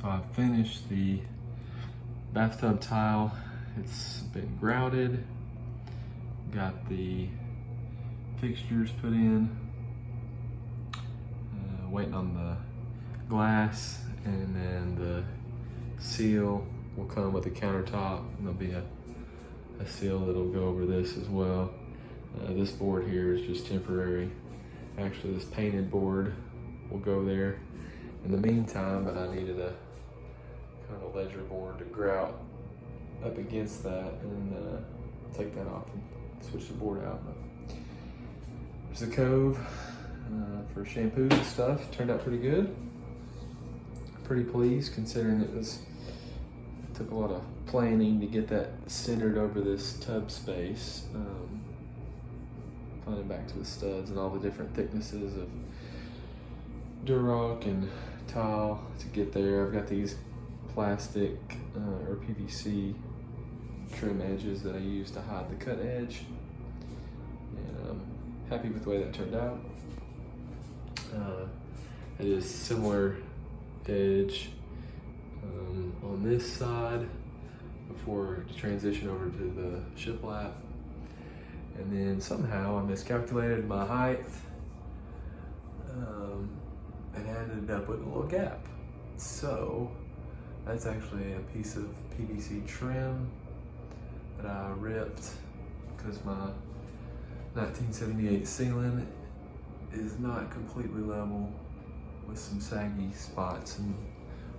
So I finished the bathtub tile. It's been grouted. Got the fixtures put in. Waiting on the glass, and then the seal will come with the countertop, and there'll be a seal that'll go over this as well. This board here is just temporary. Actually, this painted board will go there in the meantime, but I needed a kind of a ledger board to grout up against that and take that off and switch the board out. But there's the cove for shampoo and stuff. Turned out pretty good. Pretty pleased considering it took a lot of planning to get that centered over this tub space. Finding back to the studs and all the different thicknesses of Durock and tile to get there. I've got these plastic or PVC trim edges that I use to hide the cut edge, and I'm happy with the way that turned out. It is similar edge on this side before to transition over to the shiplap, and then somehow I miscalculated my height and ended up with a little gap. So that's actually a piece of PVC trim that I ripped because my 1978 ceiling is not completely level, with some saggy spots and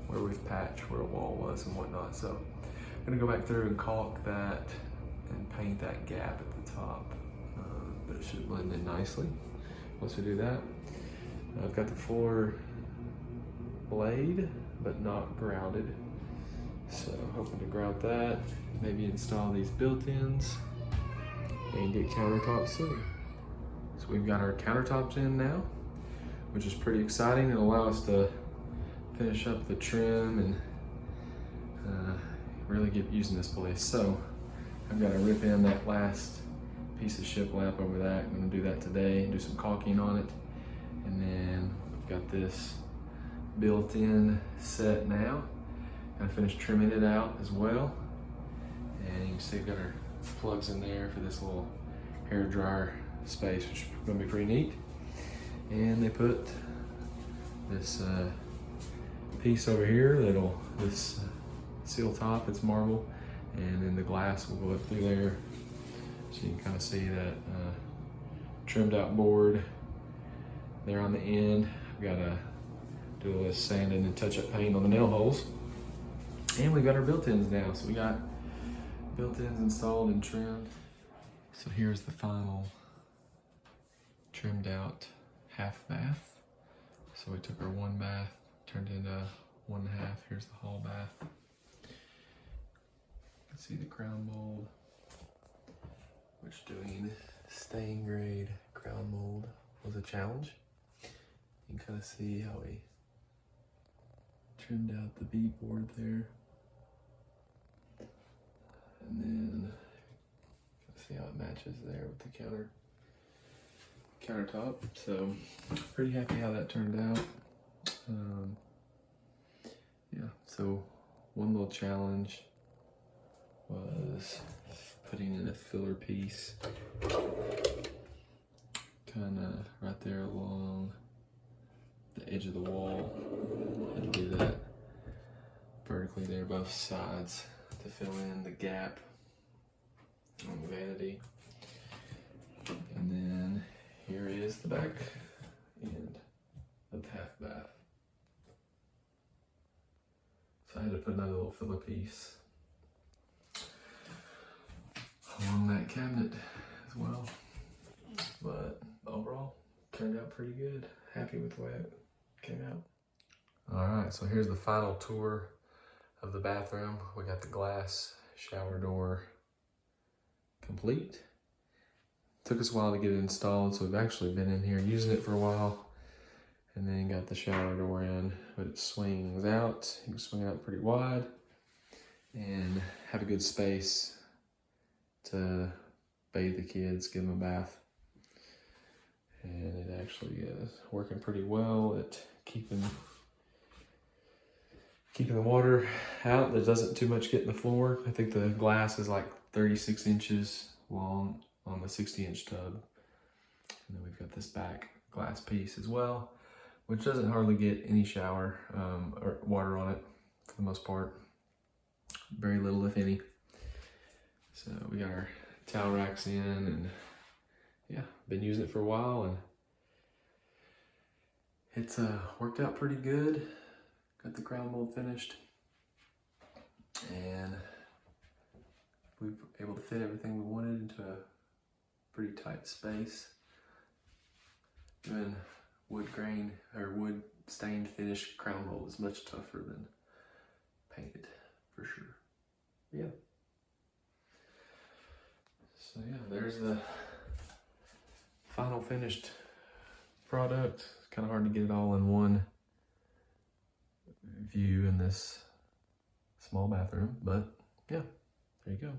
where we've patched where a wall was and whatnot. So I'm gonna go back through and caulk that and paint that gap at the top, but it should blend in nicely once we do that. I've got the floor blade, but not grouted. So hoping to grout that, maybe install these built-ins and get countertops soon. So we've got our countertops in now, which is pretty exciting. It'll allow us to finish up the trim and really get using this place. So I've got to rip in that last piece of shiplap over that. I'm gonna do that today, do some caulking on it. And then we've got this built-in set now. Gonna finish trimming it out as well. And you can see we've got our plugs in there for this little hair dryer space, which is gonna be pretty neat. And they put this piece over here this seal top, it's marble, and then the glass will go up through there. So you can kind of see that trimmed out board there on the end. I've got to do a little sanding and touch-up paint on the nail holes. And we got our built-ins now. So we got built-ins installed and trimmed. So here's the final trimmed out half bath. So we took our one bath, turned it into 1.5. Here's the hall bath. You can see the crown mold, which doing stain grade crown mold was a challenge. You can kind of see how we trimmed out the bead board there. And then see how it matches there with the countertop. So pretty happy how that turned out. Yeah, so one little challenge was putting in a filler piece kind of right there along the edge of the wall. Had to do that vertically there, both sides, to fill in the gap on the vanity. And then here is the back end of the half bath. So I had to put another little filler piece along that cabinet as well. But overall, turned out pretty good. Happy with the way it came out. All right, so here's the final tour of the bathroom. We got the glass shower door complete. Took us a while to get it installed, so we've actually been in here using it for a while, and then got the shower door in, but it swings out. You can swing it out pretty wide and have a good space to bathe the kids, give them a bath. And it actually is working pretty well at keeping keeping the water out. There doesn't too much get in the floor. I think the glass is like 36 inches long on the 60-inch tub. And then we've got this back glass piece as well, which doesn't hardly get any shower or water on it for the most part. Very little, if any. So we got our towel racks in, and yeah, been using it for a while, and it's worked out pretty good. Got the crown mold finished, and we were able to fit everything we wanted into a pretty tight space. Doing wood grain or wood stained finish crown mold is much tougher than painted, for sure. Yeah. So yeah, there's the final finished product. It's kind of hard to get it all in one view in this small bathroom, but yeah, there you go.